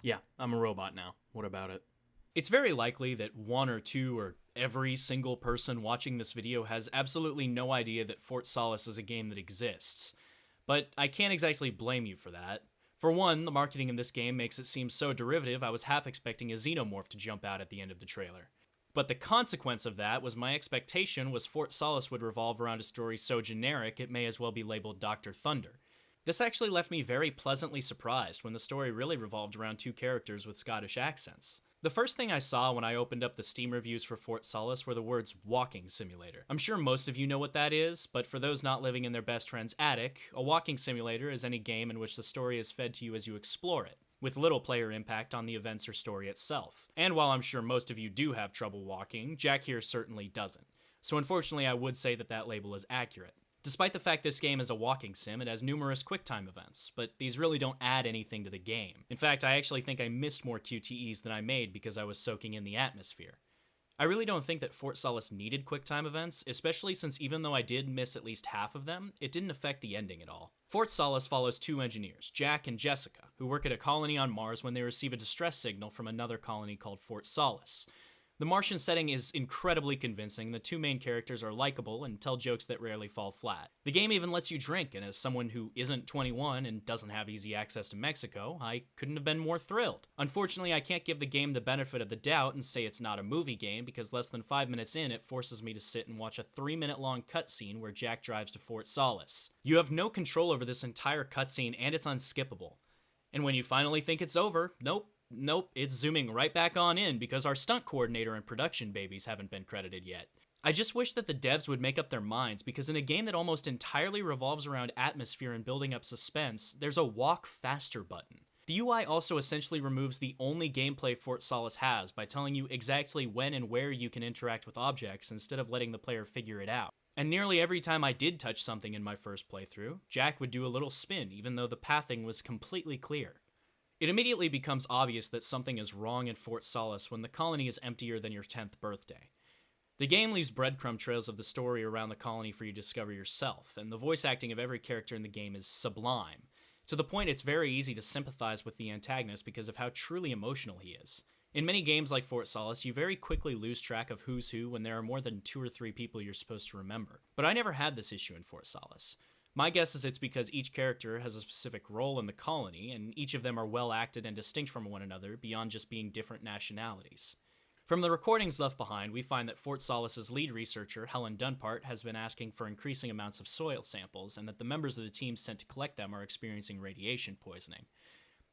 Yeah, I'm a robot now. What about it? It's very likely that one or two or every single person watching this video has absolutely no idea that Fort Solis is a game that exists. But I can't exactly blame you for that. For one, the marketing in this game makes it seem so derivative I was half expecting a xenomorph to jump out at the end of the trailer. But the consequence of that was my expectation was Fort Solis would revolve around a story so generic it may as well be labeled Dr. Thunder. This actually left me very pleasantly surprised when the story really revolved around two characters with Scottish accents. The first thing I saw when I opened up the Steam reviews for Fort Solis were the words walking simulator. I'm sure most of you know what that is, but for those not living in their best friend's attic, a walking simulator is any game in which the story is fed to you as you explore it, with little player impact on the events or story itself. And while I'm sure most of you do have trouble walking, Jack here certainly doesn't. So unfortunately I would say that that label is accurate. Despite the fact this game is a walking sim, it has numerous QuickTime events, but these really don't add anything to the game. In fact, I actually think I missed more QTEs than I made because I was soaking in the atmosphere. I really don't think that Fort Solis needed QuickTime events, especially since even though I did miss at least half of them, it didn't affect the ending at all. Fort Solis follows two engineers, Jack and Jessica, who work at a colony on Mars when they receive a distress signal from another colony called Fort Solis. The Martian setting is incredibly convincing, the two main characters are likable and tell jokes that rarely fall flat. The game even lets you drink, and as someone who isn't 21 and doesn't have easy access to Mexico, I couldn't have been more thrilled. Unfortunately, I can't give the game the benefit of the doubt and say it's not a movie game because less than 5 minutes in, it forces me to sit and watch a 3-minute long cutscene where Jack drives to Fort Solis. You have no control over this entire cutscene and it's unskippable. And when you finally think it's over, Nope, it's zooming right back on in because our stunt coordinator and production babies haven't been credited yet. I just wish that the devs would make up their minds because in a game that almost entirely revolves around atmosphere and building up suspense, there's a walk faster button. The UI also essentially removes the only gameplay Fort Solis has by telling you exactly when and where you can interact with objects instead of letting the player figure it out. And nearly every time I did touch something in my first playthrough, Jack would do a little spin even though the pathing was completely clear. It immediately becomes obvious that something is wrong in Fort Solis when the colony is emptier than your 10th birthday. The game leaves breadcrumb trails of the story around the colony for you to discover yourself, and the voice acting of every character in the game is sublime, to the point it's very easy to sympathize with the antagonist because of how truly emotional he is. In many games like Fort Solis, you very quickly lose track of who's who when there are more than 2 or 3 people you're supposed to remember. But I never had this issue in Fort Solis. My guess is it's because each character has a specific role in the colony, and each of them are well acted and distinct from one another beyond just being different nationalities. From the recordings left behind, we find that Fort Solis' lead researcher, Helen Dunpart, has been asking for increasing amounts of soil samples, and that the members of the team sent to collect them are experiencing radiation poisoning.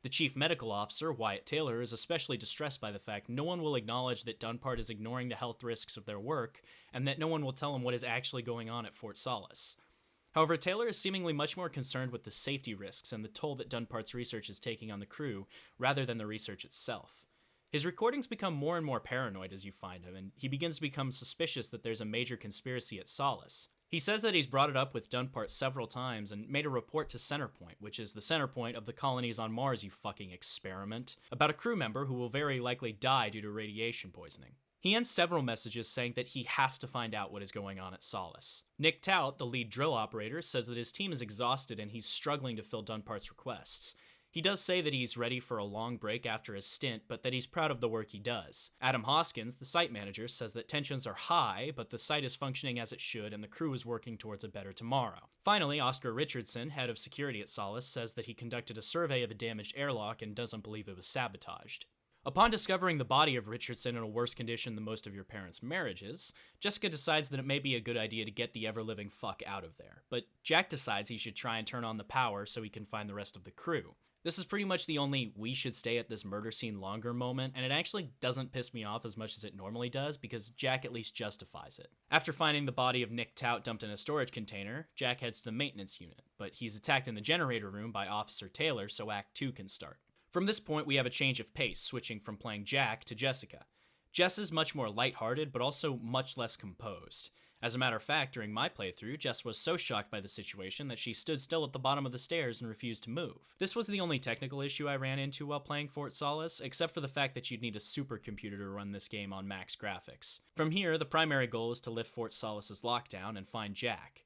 The chief medical officer, Wyatt Taylor, is especially distressed by the fact no one will acknowledge that Dunpart is ignoring the health risks of their work, and that no one will tell him what is actually going on at Fort Solis. However, Taylor is seemingly much more concerned with the safety risks and the toll that Dunpart's research is taking on the crew, rather than the research itself. His recordings become more and more paranoid as you find him, and he begins to become suspicious that there's a major conspiracy at Solis. He says that he's brought it up with Dunpart several times and made a report to Centerpoint, which is the center point of the colonies on Mars, you fucking experiment, about a crew member who will very likely die due to radiation poisoning. He ends several messages saying that he has to find out what is going on at Solis. Nick Tout, the lead drill operator, says that his team is exhausted and he's struggling to fill Dunpart's requests. He does say that he's ready for a long break after his stint, but that he's proud of the work he does. Adam Hoskins, the site manager, says that tensions are high, but the site is functioning as it should and the crew is working towards a better tomorrow. Finally, Oscar Richardson, head of security at Solis, says that he conducted a survey of a damaged airlock and doesn't believe it was sabotaged. Upon discovering the body of Richardson in a worse condition than most of your parents' marriages, Jessica decides that it may be a good idea to get the ever-living fuck out of there, but Jack decides he should try and turn on the power so he can find the rest of the crew. This is pretty much the only we should stay at this murder scene longer moment, and it actually doesn't piss me off as much as it normally does because Jack at least justifies it. After finding the body of Nick Tout dumped in a storage container, Jack heads to the maintenance unit, but he's attacked in the generator room by Officer Taylor so Act 2 can start. From this point, we have a change of pace, switching from playing Jack to Jessica. Jess is much more lighthearted, but also much less composed. As a matter of fact, during my playthrough, Jess was so shocked by the situation that she stood still at the bottom of the stairs and refused to move. This was the only technical issue I ran into while playing Fort Solis, except for the fact that you'd need a supercomputer to run this game on max graphics. From here, the primary goal is to lift Fort Solis' lockdown and find Jack.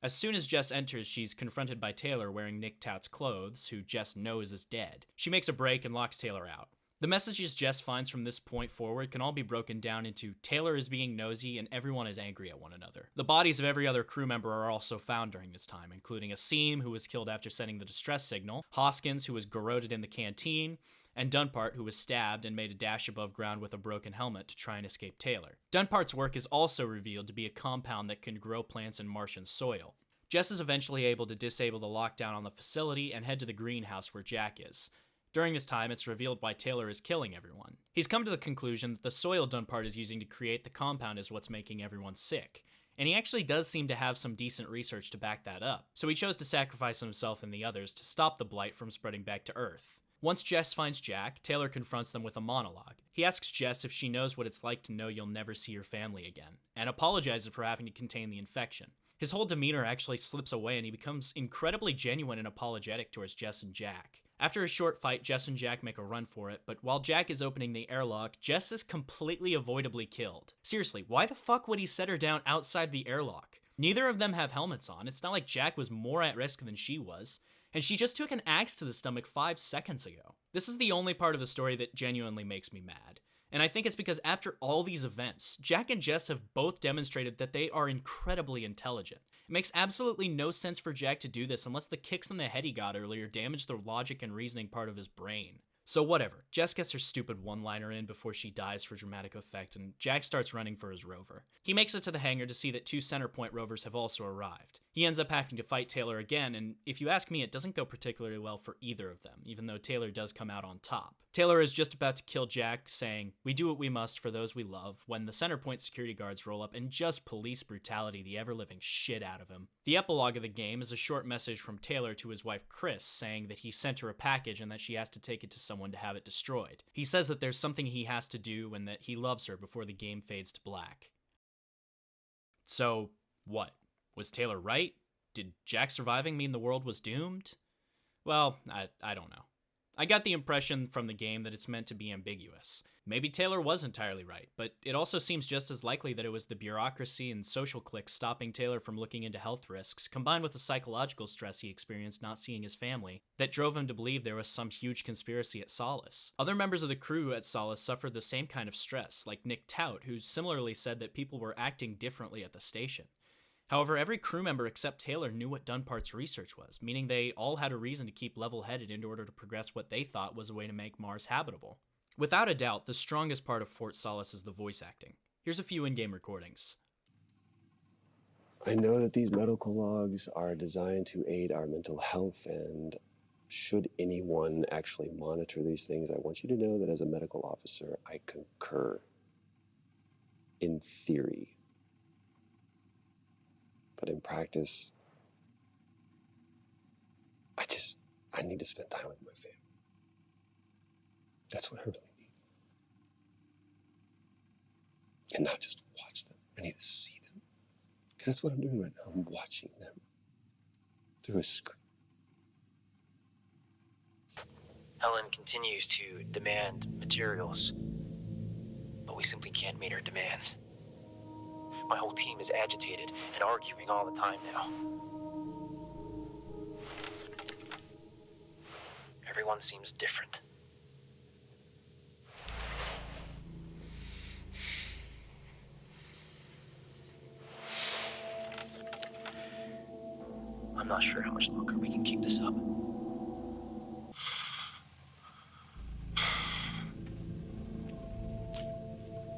As soon as Jess enters, she's confronted by Taylor wearing Nick Tout's clothes, who Jess knows is dead. She makes a break and locks Taylor out. The messages Jess finds from this point forward can all be broken down into Taylor is being nosy and everyone is angry at one another. The bodies of every other crew member are also found during this time, including Asim, who was killed after sending the distress signal, Hoskins, who was garroted in the canteen, and Dunpart, who was stabbed and made a dash above ground with a broken helmet to try and escape Taylor. Dunpart's work is also revealed to be a compound that can grow plants in Martian soil. Jess is eventually able to disable the lockdown on the facility and head to the greenhouse where Jack is. During this time, it's revealed why Taylor is killing everyone. He's come to the conclusion that the soil Dunpart is using to create the compound is what's making everyone sick. And he actually does seem to have some decent research to back that up, so he chose to sacrifice himself and the others to stop the blight from spreading back to Earth. Once Jess finds Jack, Taylor confronts them with a monologue. He asks Jess if she knows what it's like to know you'll never see your family again, and apologizes for having to contain the infection. His whole demeanor actually slips away and he becomes incredibly genuine and apologetic towards Jess and Jack. After a short fight, Jess and Jack make a run for it, but while Jack is opening the airlock, Jess is completely avoidably killed. Seriously, why the fuck would he set her down outside the airlock? Neither of them have helmets on. It's not like Jack was more at risk than she was. And she just took an axe to the stomach 5 seconds ago. This is the only part of the story that genuinely makes me mad. And I think it's because after all these events, Jack and Jess have both demonstrated that they are incredibly intelligent. It makes absolutely no sense for Jack to do this unless the kicks in the head he got earlier damaged the logic and reasoning part of his brain. So whatever, Jess gets her stupid one-liner in before she dies for dramatic effect, and Jack starts running for his rover. He makes it to the hangar to see that 2 Centerpoint rovers have also arrived. He ends up having to fight Taylor again, and if you ask me, it doesn't go particularly well for either of them, even though Taylor does come out on top. Taylor is just about to kill Jack, saying, "We do what we must for those we love," when the Centerpoint security guards roll up and just police brutality the ever-living shit out of him. The epilogue of the game is a short message from Taylor to his wife Chris, saying that he sent her a package and that she has to take it to someone to have it destroyed. He says that there's something he has to do and that he loves her before the game fades to black. So, what? Was Taylor right? Did Jack surviving mean the world was doomed? Well, I don't know. I got the impression from the game that it's meant to be ambiguous. Maybe Taylor was entirely right, but it also seems just as likely that it was the bureaucracy and social cliques stopping Taylor from looking into health risks, combined with the psychological stress he experienced not seeing his family, that drove him to believe there was some huge conspiracy at Solis. Other members of the crew at Solis suffered the same kind of stress, like Nick Tout, who similarly said that people were acting differently at the station. However, every crew member except Taylor knew what Dunpart's research was, meaning they all had a reason to keep level-headed in order to progress what they thought was a way to make Mars habitable. Without a doubt, the strongest part of Fort Solis is the voice acting. Here's a few in-game recordings. I know that these medical logs are designed to aid our mental health, and should anyone actually monitor these things, I want you to know that as a medical officer, I concur. In theory. But in practice, I need to spend time with my family. That's what I really need. And not just watch them. I need to see them. Because that's what I'm doing right now. I'm watching them through a screen. Helen continues to demand materials, but we simply can't meet her demands. My whole team is agitated and arguing all the time now. Everyone seems different. I'm not sure how much longer we can keep this up.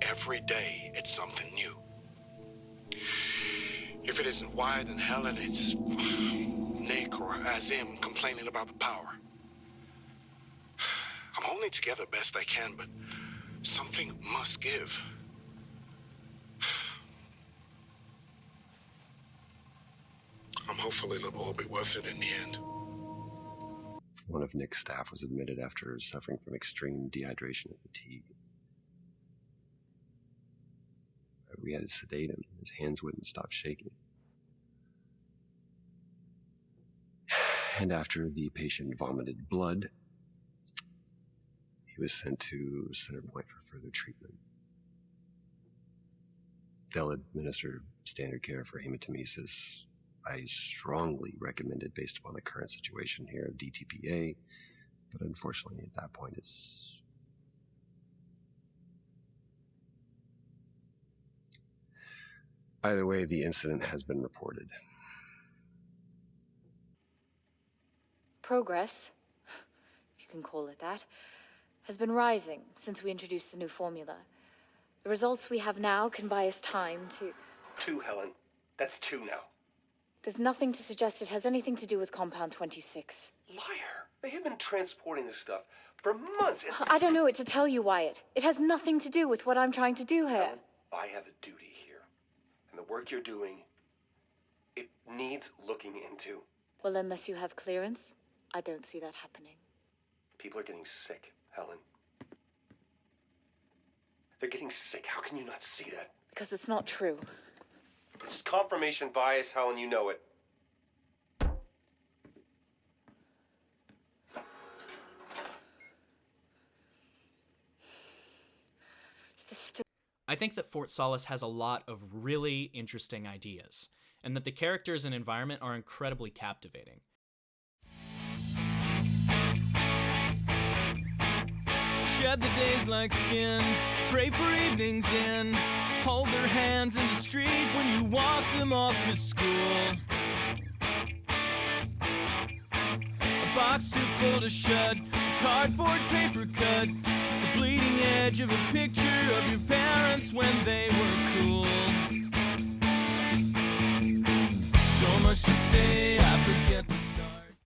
Every day, it's something new. If it isn't Wyatt and Helen, it's Nick or Azim complaining about the power. I'm holding together best I can, but something must give. I'm hopeful it'll all be worth it in the end. One of Nick's staff was admitted after suffering from extreme dehydration and fatigue. We had to sedate him. His hands wouldn't stop shaking. And after the patient vomited blood, he was sent to Centerpoint for further treatment. They'll administer standard care for hematemesis, I strongly recommend it based upon the current situation here of DTPA, but unfortunately at that point it's... Either way, the incident has been reported. Progress, if you can call it that, has been rising since we introduced the new formula. The results we have now can buy us time to... 2, Helen. That's 2 now. There's nothing to suggest it has anything to do with Compound 26. Liar. They have been transporting this stuff for months. I don't know what to tell you, Wyatt. It has nothing to do with what I'm trying to do here. Helen, I have a duty here. And the work you're doing, it needs looking into. Well, unless you have clearance, I don't see that happening. People are getting sick, Helen. They're getting sick. How can you not see that? Because it's not true. This is confirmation bias, Helen. You know it. Is this still... I think that Fort Solis has a lot of really interesting ideas, and that the characters and environment are incredibly captivating. Shed the days like skin, pray for evenings in, hold their hands in the street when you walk them off to school. A box too full to shut, a cardboard paper cut, the bleeding edge of a picture of your parents when they were cool. So much to say, I forget